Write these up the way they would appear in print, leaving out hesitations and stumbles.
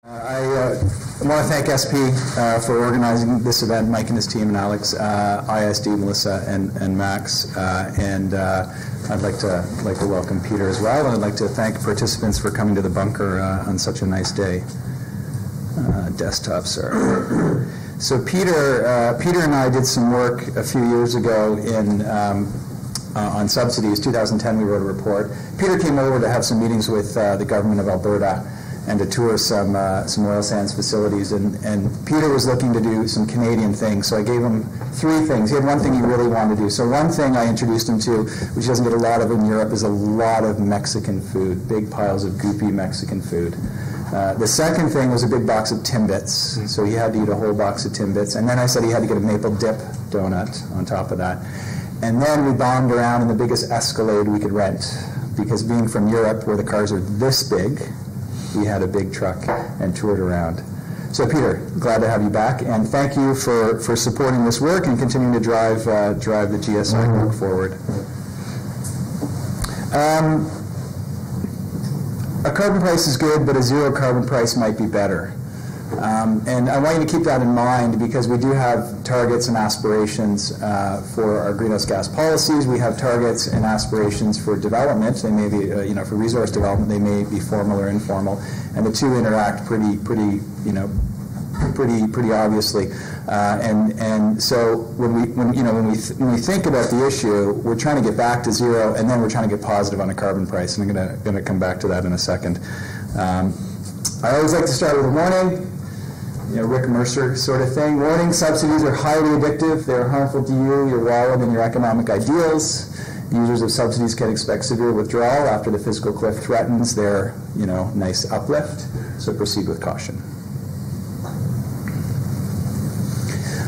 I want to thank SP for organizing this event, Mike and his team, and Alex, IISD, Melissa, and Max. I'd like to welcome Peter as well, and I'd like to thank participants for coming to the bunker on such a nice day. Desktops are. So Peter and I did some work a few years ago on subsidies. 2010, we wrote a report. Peter came over to have some meetings with the government of Alberta and to tour some oil sands facilities. And Peter was looking to do some Canadian things, so I gave him three things. He had one thing he really wanted to do. So one thing I introduced him to, which doesn't get a lot of in Europe, is a lot of Mexican food, big piles of goopy Mexican food. The second thing was a big box of Timbits, so he had to eat a whole box of Timbits. And then I said he had to get a maple dip donut on top of that. And then we bombed around in the biggest Escalade we could rent, because being from Europe, where the cars are this big, we had a big truck and toured around. So Peter, glad to have you back, and thank you for supporting this work and continuing to drive the GSI work forward. A carbon price is good, but a zero carbon price might be better. And I want you to keep that in mind, because we do have targets and aspirations for our greenhouse gas policies. We have targets and aspirations for development. They may be, for resource development, they may be formal or informal, and the two interact pretty obviously. And so when we think about the issue, we're trying to get back to zero, and then we're trying to get positive on a carbon price. And I'm going to come back to that in a second. I always like to start with a warning. Rick Mercer sort of thing. Warning: subsidies are highly addictive. They are harmful to you, your wallet, and your economic ideals. Users of subsidies can expect severe withdrawal after the fiscal cliff threatens their, nice uplift. So proceed with caution.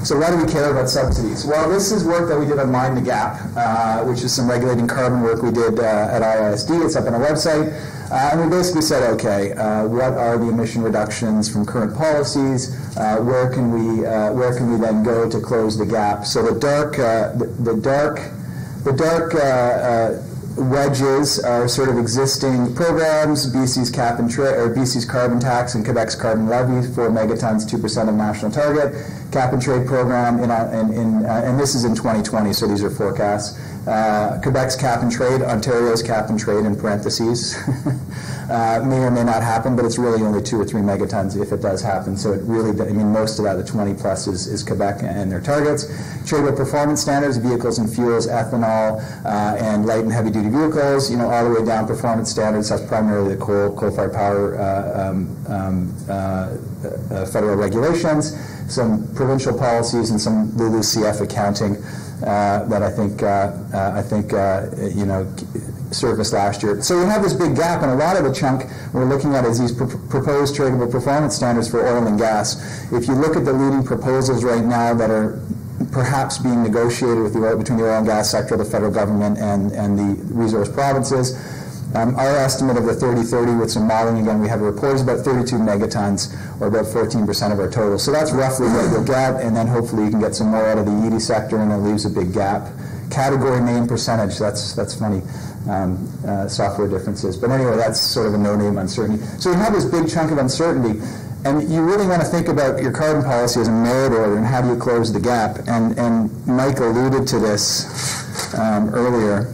So why do we care about subsidies? Well, this is work that we did on Mind the Gap, which is some regulating carbon work we did at IISD. It's up on our website. And we basically said, okay, what are the emission reductions from current policies? Where can we then go to close the gap? So the dark wedges are sort of existing programs: BC's cap and trade, or BC's carbon tax and Quebec's carbon levy, 4 megatons, 2% of national target. Cap and trade program and this is in 2020, so these are forecasts. Quebec's cap and trade, Ontario's cap and trade in parentheses. May or may not happen, but it's really only 2 or 3 megatons if it does happen. So it really, most of that, the 20 plus, is Quebec and their targets. Tradable performance standards, vehicles and fuels, ethanol, and light and heavy duty vehicles, all the way down performance standards. That's primarily the coal-fired power federal regulations, some provincial policies, and some LULUCF accounting that I think surfaced last year. So we have this big gap, and a lot of the chunk we're looking at is these proposed tradable performance standards for oil and gas. If you look at the leading proposals right now that are perhaps being negotiated between the oil and gas sector, the federal government, and the resource provinces, our estimate of the 30-30 with some modeling, again, we have a report, is about 32 megatons, or about 14% of our total. So that's roughly what we'll get, and then hopefully you can get some more out of the ED sector, and it leaves a big gap. Category name percentage, that's funny, software differences. But anyway, that's sort of a no-name uncertainty. So we have this big chunk of uncertainty, and you really want to think about your carbon policy as a merit order, and how do you close the gap? And Mike alluded to this earlier.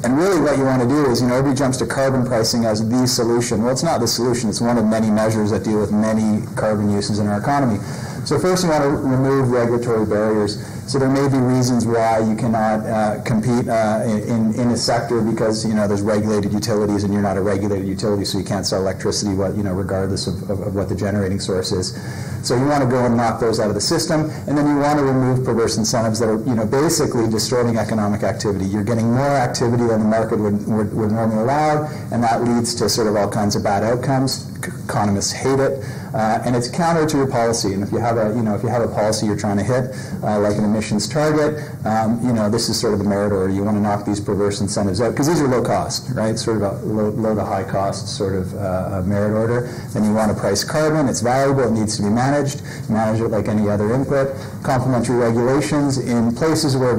And really what you want to do is, everybody jumps to carbon pricing as the solution. Well, it's not the solution. It's one of many measures that deal with many carbon uses in our economy. So first you want to remove regulatory barriers. So there may be reasons why you cannot compete in a sector because, there's regulated utilities and you're not a regulated utility, so you can't sell electricity, regardless of what the generating source is. So you want to go and knock those out of the system, and then you want to remove perverse incentives that are, basically distorting economic activity. You're getting more activity than the market would normally allow, and that leads to sort of all kinds of bad outcomes. Economists hate it, and it's counter to your policy. And if you have a policy you're trying to hit, like an emissions target, this is sort of the merit order. You want to knock these perverse incentives out because these are low cost, right? Sort of a low to high cost sort of merit order. Then you want to price carbon. It's valuable. It needs to be managed. Manage it like any other input. Complementary regulations in places where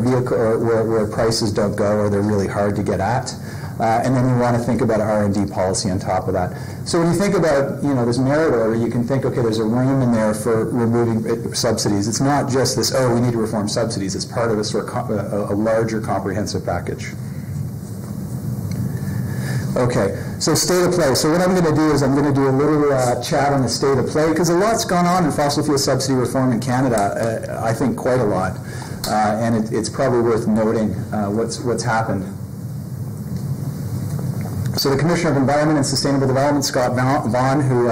prices don't go or they're really hard to get at. And then we want to think about R&D policy on top of that. So when you think about, this merit order, you can think, okay, there's a room in there for removing subsidies. It's not just this, we need to reform subsidies. It's part of a sort of a larger comprehensive package. Okay, so state of play. So what I'm going to do is I'm going to do a little chat on the state of play, because a lot's gone on in fossil fuel subsidy reform in Canada, I think quite a lot. And it's probably worth noting what's happened. So the Commissioner of Environment and Sustainable Development, Scott Vaughan, who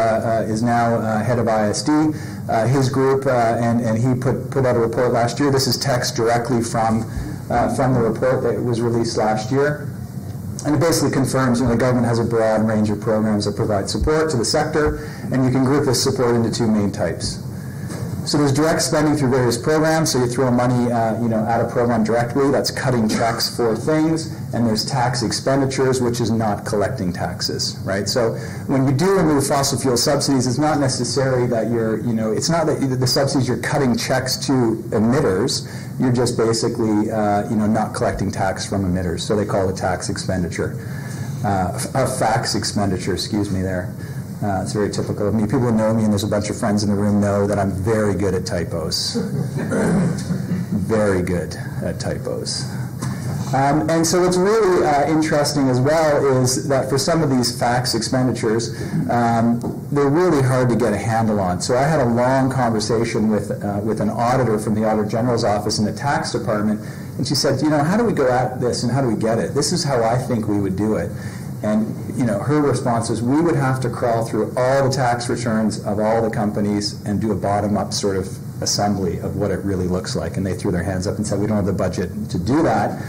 is now head of IISD, his group, and he put out a report last year. This is text directly from the report that was released last year. And it basically confirms, the government has a broad range of programs that provide support to the sector, and you can group this support into two main types. So there's direct spending through various programs, so you throw money at a program directly, that's cutting checks for things, and there's tax expenditures, which is not collecting taxes, right? So when you do remove fossil fuel subsidies, it's not necessarily that it's not that the subsidies you're cutting checks to emitters, you're just basically, not collecting tax from emitters, so they call it tax expenditure, a fax expenditure, excuse me there. It's very typical of me. People who know me, and there's a bunch of friends in the room, know that I'm very good at typos. Very good at typos. And so what's really interesting as well is that for some of these fax expenditures, they're really hard to get a handle on. So I had a long conversation with an auditor from the Auditor General's office in the tax department, and she said, how do we go at this and how do we get it? This is how I think we would do it. And her response was, we would have to crawl through all the tax returns of all the companies and do a bottom-up sort of assembly of what it really looks like. And they threw their hands up and said, we don't have the budget to do that.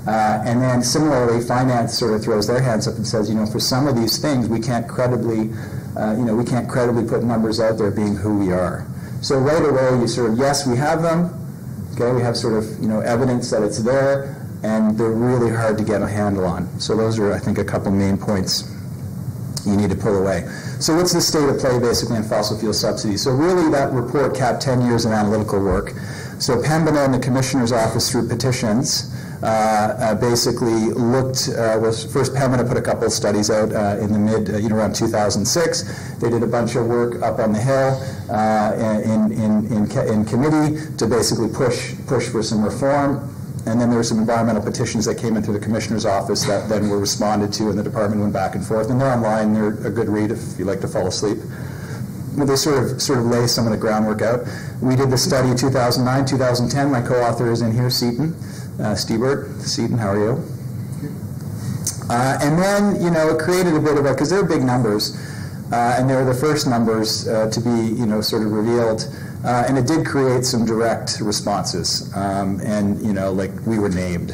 And then similarly, finance sort of throws their hands up and says, for some of these things, we can't credibly put numbers out there being who we are. So right away, you sort of, yes, we have them. Okay, we have sort of, evidence that it's there. And they're really hard to get a handle on. So those are, I think, a couple main points you need to pull away. So what's the state of play, basically, in fossil fuel subsidies? So really, that report capped 10 years of analytical work. So Pembina and the Commissioner's Office, through petitions, basically looked, first Pembina put a couple of studies out in the mid, around 2006. They did a bunch of work up on the Hill in committee to basically push for some reform. And then there were some environmental petitions that came in through the Commissioner's Office that then were responded to, and the department went back and forth. And they're online. They're a good read if you like to fall asleep. But they sort of lay some of the groundwork out. We did the study 2009, 2010. My co-author is in here, Seaton, Stebert. Seaton, how are you? And then, it created a bit of because they're big numbers, and they were the first numbers to be, sort of revealed. And it did create some direct responses, and like we were named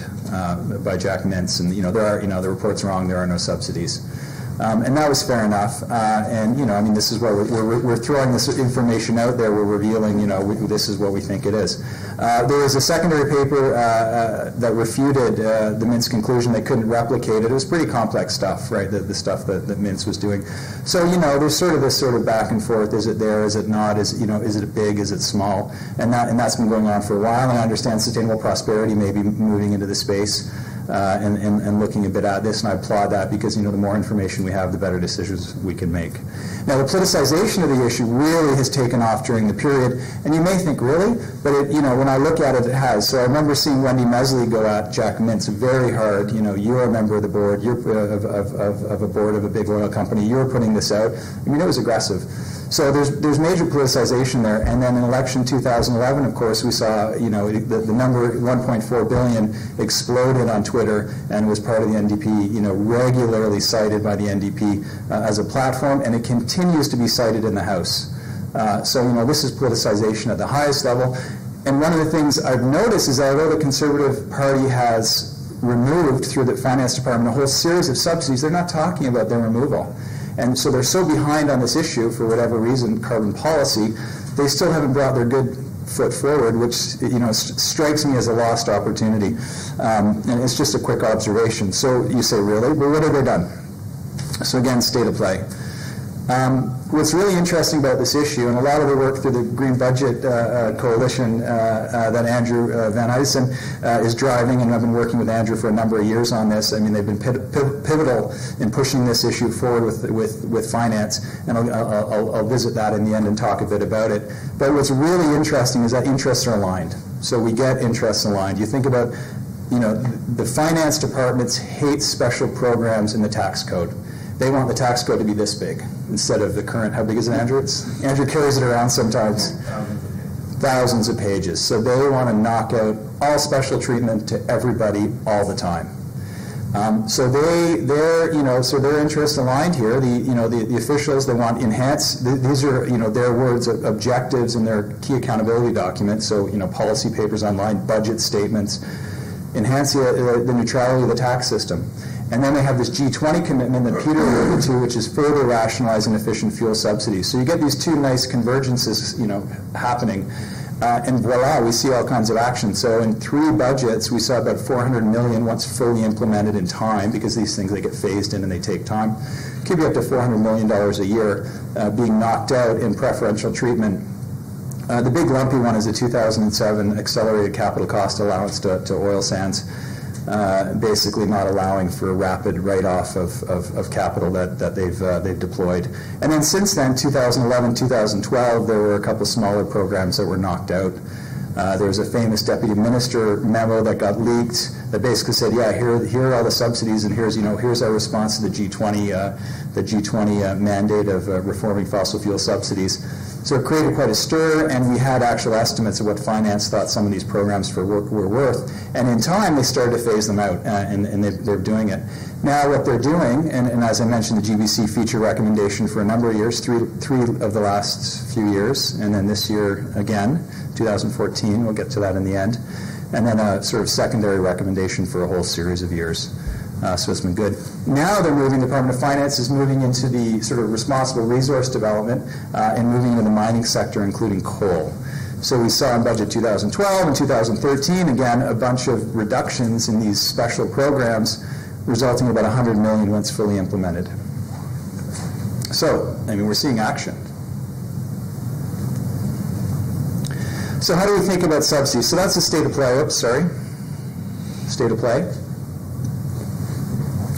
by Jack Mintz, and there are the report's wrong. There are no subsidies, and that was fair enough. And this is where we're throwing this information out there. We're revealing this is what we think it is. There was a secondary paper that refuted the Mintz conclusion. They couldn't replicate it. It was pretty complex stuff, right? The stuff that Mintz was doing. So there's sort of this sort of back and forth. Is it there? Is it not? Is it big? Is it small? And that's been going on for a while. And I understand Sustainable Prosperity may be moving into the space and looking a bit at this. And I applaud that because the more information we have, the better decisions we can make. Now, the politicization of the issue really has taken off during the period, and you may think, really? But when I look at it, it has. So I remember seeing Wendy Mesley go at Jack Mintz very hard. You're a member of the board. You're of a board of a big oil company. You're putting this out. It was aggressive. So there's major politicization there. And then in election 2011, of course, we saw the number 1.4 billion exploded on Twitter and was part of the NDP. Regularly cited by the NDP as a platform, and it continues to be cited in the House. So this is politicization at the highest level. And one of the things I've noticed is that although the Conservative Party has removed through the Finance Department a whole series of subsidies, they're not talking about their removal. And so they're so behind on this issue, for whatever reason, carbon policy, they still haven't brought their good foot forward, which strikes me as a lost opportunity. And it's just a quick observation. So you say, really? Well, what have they done? So again, state of play. What's really interesting about this issue, and a lot of the work through the Green Budget Coalition that Andrew Van Huysen is driving, and I've been working with Andrew for a number of years on this. I mean, they've been pivotal in pushing this issue forward with finance, and I'll visit that in the end and talk a bit about it. But what's really interesting is that interests are aligned. So we get interests aligned. You think about, the finance departments hate special programs in the tax code. They want the tax code to be this big instead of the current. How big is it, Andrew? Andrew carries it around sometimes. Thousands of pages. So they want to knock out all special treatment to everybody all the time. So their interests aligned here. The officials, they want enhanced. These are their words, objectives in their key accountability documents. So policy papers online, budget statements, enhance the neutrality of the tax system. And then they have this G20 commitment that Peter alluded to, which is further rationalizing efficient fuel subsidies. So you get these two nice convergences, happening, and voila, we see all kinds of action. So in 3 budgets, we saw about 400 million once fully implemented in time, because these things, they get phased in and they take time. Could be up to $400 million a year being knocked out in preferential treatment. The big lumpy one is the 2007 accelerated capital cost allowance to oil sands. Basically not allowing for a rapid write-off of capital that they've deployed. And then since then, 2011, 2012, there were a couple smaller programs that were knocked out. There was a famous deputy minister memo that got leaked that basically said, yeah, here are all the subsidies, and here's our response to the G20 mandate of reforming fossil fuel subsidies. So it created quite a stir, and we had actual estimates of what finance thought some of these programs were worth. And in time, they started to phase them out, and they're doing it. Now what they're doing, and as I mentioned, the GBC feature recommendation for a number of years, three of the last few years, and then this year again, 2014, we'll get to that in the end, and then a sort of secondary recommendation for a whole series of years. So it's been good. Now the Department of Finance is moving into the sort of responsible resource development and moving into the mining sector, including coal. So we saw in budget 2012 and 2013, again, a bunch of reductions in these special programs, resulting in about 100 million once fully implemented. So, we're seeing action. So how do we think about subsidies? So that's the state of play. Oops, sorry. State of play.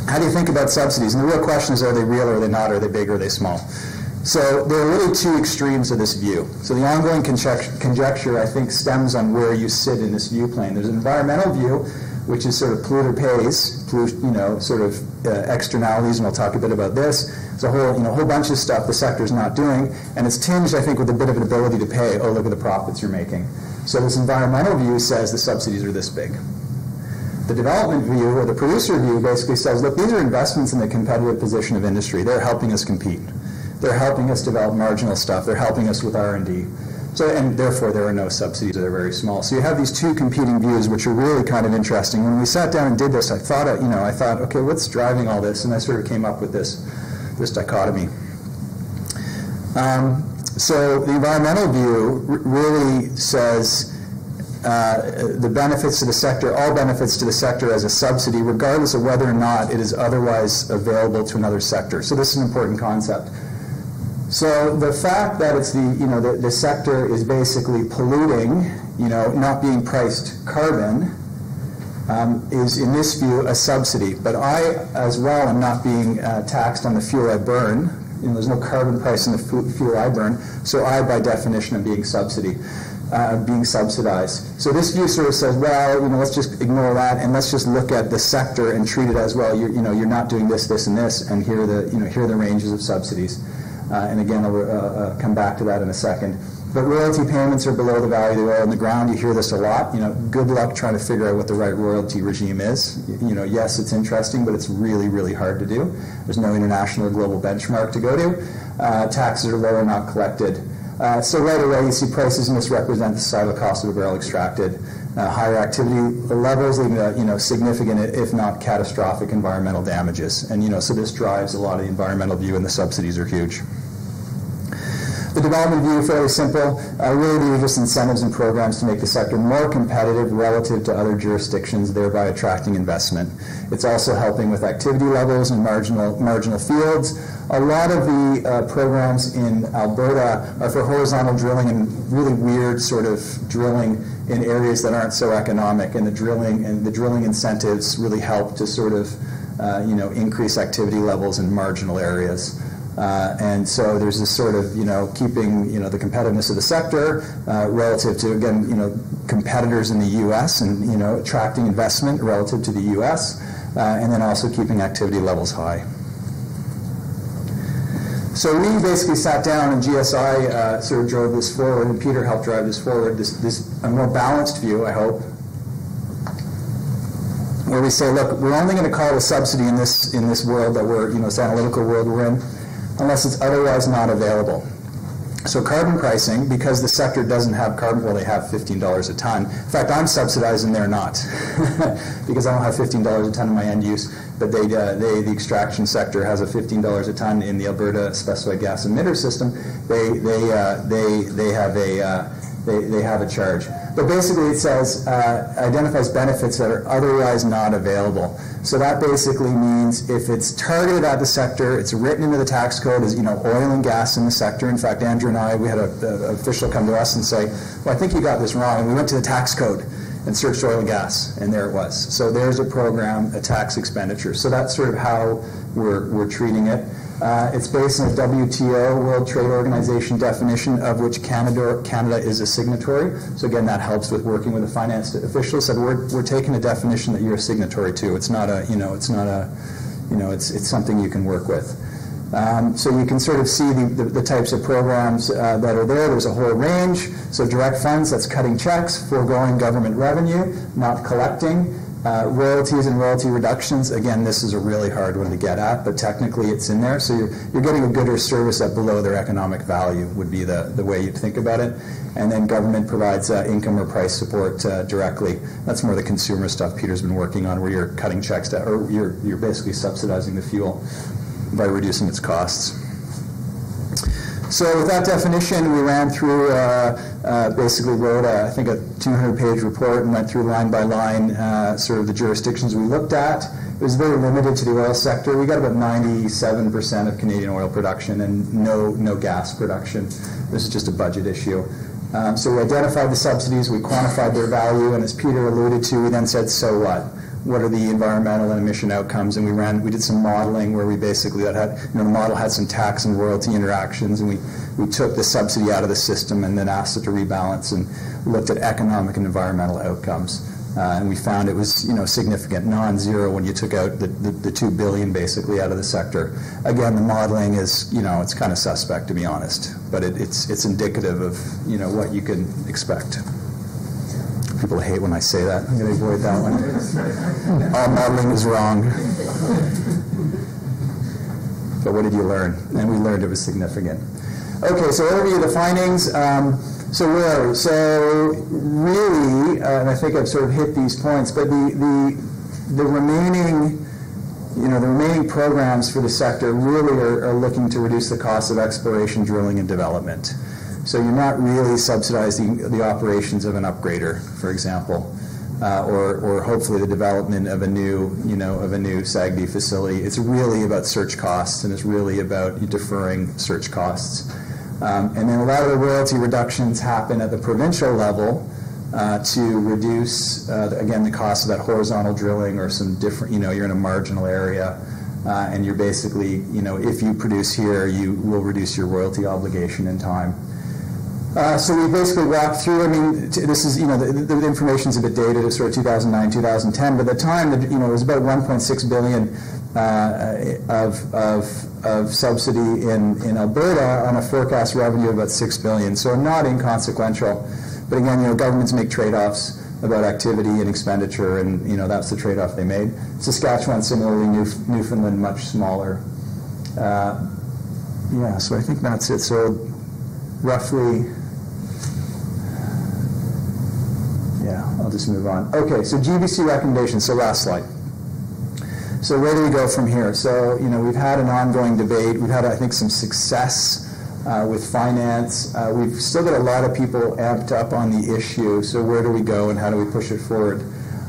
How do you think about subsidies? And the real question is, are they real or are they not? Are they big or are they small? So there are really 2 extremes of this view. So the ongoing conjecture, I think, stems on where you sit in this view plane. There's an environmental view, which is sort of polluter pays, externalities, and we'll talk a bit about this. There's a whole bunch of stuff the sector's not doing, and it's tinged, I think, with a bit of an ability to pay. Oh, look at the profits you're making. So this environmental view says the subsidies are this big. The development view, or the producer view, basically says, look, these are investments in the competitive position of industry. They're helping us compete. They're helping us develop marginal stuff. They're helping us with R&D. So, and therefore, there are no subsidies. They're very small. So you have these 2 competing views, which are really kind of interesting. When we sat down and did this, I thought, okay, what's driving all this? And I sort of came up with this dichotomy. So the environmental view really says the benefits to the sector, all benefits to the sector as a subsidy, regardless of whether or not it is otherwise available to another sector. So this is an important concept. So the fact that it's the sector is basically polluting, not being priced carbon, is in this view a subsidy. But I, as well, am not being taxed on the fuel I burn. There's no carbon price in the fuel I burn, so I, by definition, am being subsidized. So this view sort of says, well, let's just ignore that and let's just look at the sector and treat it as, well, you're not doing this, this, and this, and here are the ranges of subsidies. And again, I'll come back to that in a second. But royalty payments are below the value of the oil in the ground. You hear this a lot. Good luck trying to figure out what the right royalty regime is. Yes, it's interesting, but it's really, really hard to do. There's no international or global benchmark to go to. Taxes are low or not collected. So right away, you see prices misrepresent the societal cost of a barrel extracted. Higher activity levels leading to significant, if not catastrophic, environmental damages. And so this drives a lot of the environmental view, and the subsidies are huge. The development view, fairly simple. Really, these are just incentives and programs to make the sector more competitive relative to other jurisdictions, thereby attracting investment. It's also helping with activity levels in marginal fields. A lot of the programs in Alberta are for horizontal drilling and really weird sort of drilling in areas that aren't so economic, and the drilling incentives really help to sort of increase activity levels in marginal areas. And so there's this sort of, keeping, the competitiveness of the sector relative to, again, competitors in the U.S. and, attracting investment relative to the U.S. And then also keeping activity levels high. So we basically sat down, and GSI sort of drove this forward, and Peter helped drive this forward, this a more balanced view, I hope, where we say, look, we're only going to call it a subsidy in this world that we're, this analytical world we're in, unless it's otherwise not available. So carbon pricing, because the sector doesn't have carbon, well, they have $15 a ton. In fact, I'm subsidized and they're not, because I don't have $15 a ton in my end use, but the extraction sector has a $15 a ton in the Alberta specified gas emitter system. They have a charge. But basically it says, identifies benefits that are otherwise not available. So that basically means if it's targeted at the sector, it's written into the tax code as, oil and gas in the sector. In fact, Andrew and I, we had an official come to us and say, well, I think you got this wrong. And we went to the tax code and searched oil and gas, and there it was. So there's a program, a tax expenditure. So that's sort of how we're treating it. It's based on a WTO, World Trade Organization definition, of which Canada is a signatory. So again, that helps with working with the finance officials. So we're taking a definition that you're a signatory to. It's not a, it's something you can work with. So you can sort of see the types of programs that are there. There's a whole range. So direct funds, that's cutting checks, foregoing government revenue, not collecting. Royalties and royalty reductions, again, this is a really hard one to get at, but technically it's in there. So you're getting a good or service at below their economic value would be the way you'd think about it. And then government provides income or price support directly. That's more the consumer stuff Peter's been working on, where you're cutting checks, or you're basically subsidizing the fuel by reducing its costs. So with that definition, we ran through, basically wrote, I think, a 200-page report and went through line by line sort of the jurisdictions we looked at. It was very limited to the oil sector. We got about 97% of Canadian oil production and no gas production. This is just a budget issue. So we identified the subsidies, we quantified their value, and as Peter alluded to, we then said, so what? What are the environmental and emission outcomes? And we did some modeling where we basically, the model had some tax and royalty interactions, and we took the subsidy out of the system and then asked it to rebalance and looked at economic and environmental outcomes. And we found it was, significant, non-zero when you took out the $2 billion basically out of the sector. Again, the modeling is, it's kind of suspect, to be honest, but it's indicative of, what you can expect. People hate when I say that. I'm going to avoid that one. All modeling is wrong. But what did you learn? And we learned it was significant. Okay, so overview of the findings. So where are we? So really, and I think I've sort of hit these points, but the remaining, the remaining programs for the sector really are looking to reduce the cost of exploration, drilling, and development. So you're not really subsidizing the operations of an upgrader, for example, or hopefully the development of a new, SAGD facility. It's really about search costs, and it's really about deferring search costs. And then a lot of the royalty reductions happen at the provincial level to reduce, again, the cost of that horizontal drilling or some different, you're in a marginal area. And you're basically, if you produce here, you will reduce your royalty obligation in time. So we basically walked through, this is, the information's a bit dated, it's sort of 2009, 2010, but at the time, it was about $1.6 billion of subsidy in Alberta on a forecast revenue of about $6 billion, so not inconsequential. But again, governments make trade-offs about activity and expenditure, and that's the trade-off they made. Saskatchewan, similarly, Newfoundland, much smaller. So I think that's it. So roughly, I'll just move on. Okay, so GBC recommendations, so last slide. So where do we go from here? So, we've had an ongoing debate. We've had, I think, some success with finance. We've still got a lot of people amped up on the issue, so where do we go and how do we push it forward?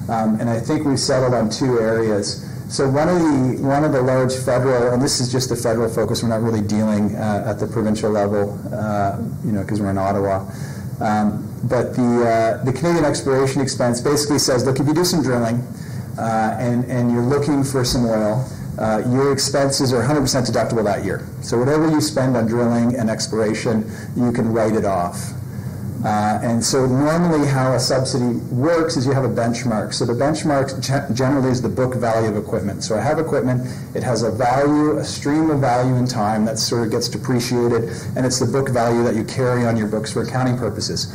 And I think we've settled on two areas. So one of the large federal, and this is just the federal focus, we're not really dealing at the provincial level, because we're in Ottawa. But the Canadian exploration expense basically says, look, if you do some drilling and you're looking for some oil, your expenses are 100% deductible that year. So whatever you spend on drilling and exploration, you can write it off. And so normally how a subsidy works is you have a benchmark. So the benchmark generally is the book value of equipment. So I have equipment, it has a value, a stream of value in time that sort of gets depreciated, and it's the book value that you carry on your books for accounting purposes.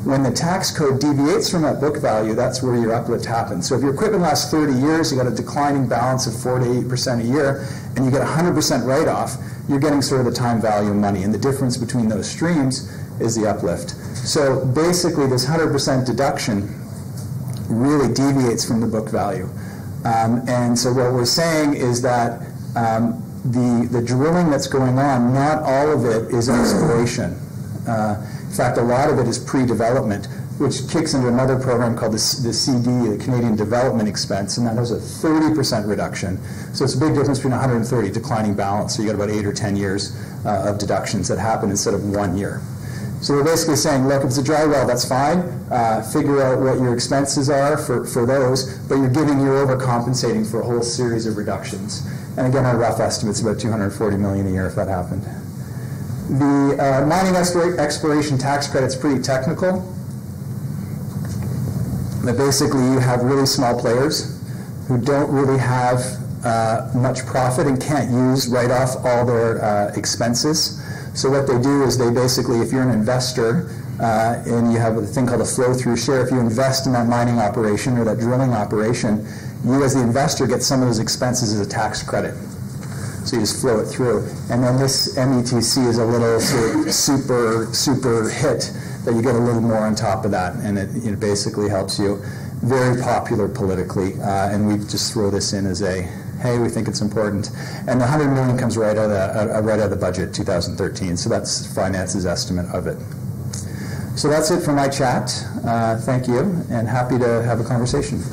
When the tax code deviates from that book value, that's where your uplift happens. So if your equipment lasts 30 years, you got a declining balance of 4 to 8% a year, and you get 100% write-off, you're getting sort of the time value of money. And the difference between those streams is the uplift. So basically, this 100% deduction really deviates from the book value. And so what we're saying is that the drilling that's going on, not all of it is exploration. In fact, a lot of it is pre-development, which kicks into another program called the CD, the Canadian Development Expense, and that has a 30% reduction. So it's a big difference between 130 declining balance. So you got about 8 or 10 years of deductions that happen instead of 1 year. So we're basically saying, look, if it's a dry well, that's fine. Figure out what your expenses are for those, but you're overcompensating for a whole series of reductions. And again, our rough estimate's about $240 million a year if that happened. The mining exploration tax credit's pretty technical. But basically, you have really small players who don't really have much profit and can't write off all their expenses. So what they do is they basically, if you're an investor and you have a thing called a flow-through share, if you invest in that mining operation or that drilling operation, you as the investor get some of those expenses as a tax credit. So you just flow it through. And then this METC is a little sort of super hit that you get a little more on top of that. And it basically helps you. Very popular politically. And we just throw this in as a, hey, we think it's important. And the $100 million comes right out of the budget, 2013. So that's finance's estimate of it. So that's it for my chat. Thank you, and happy to have a conversation.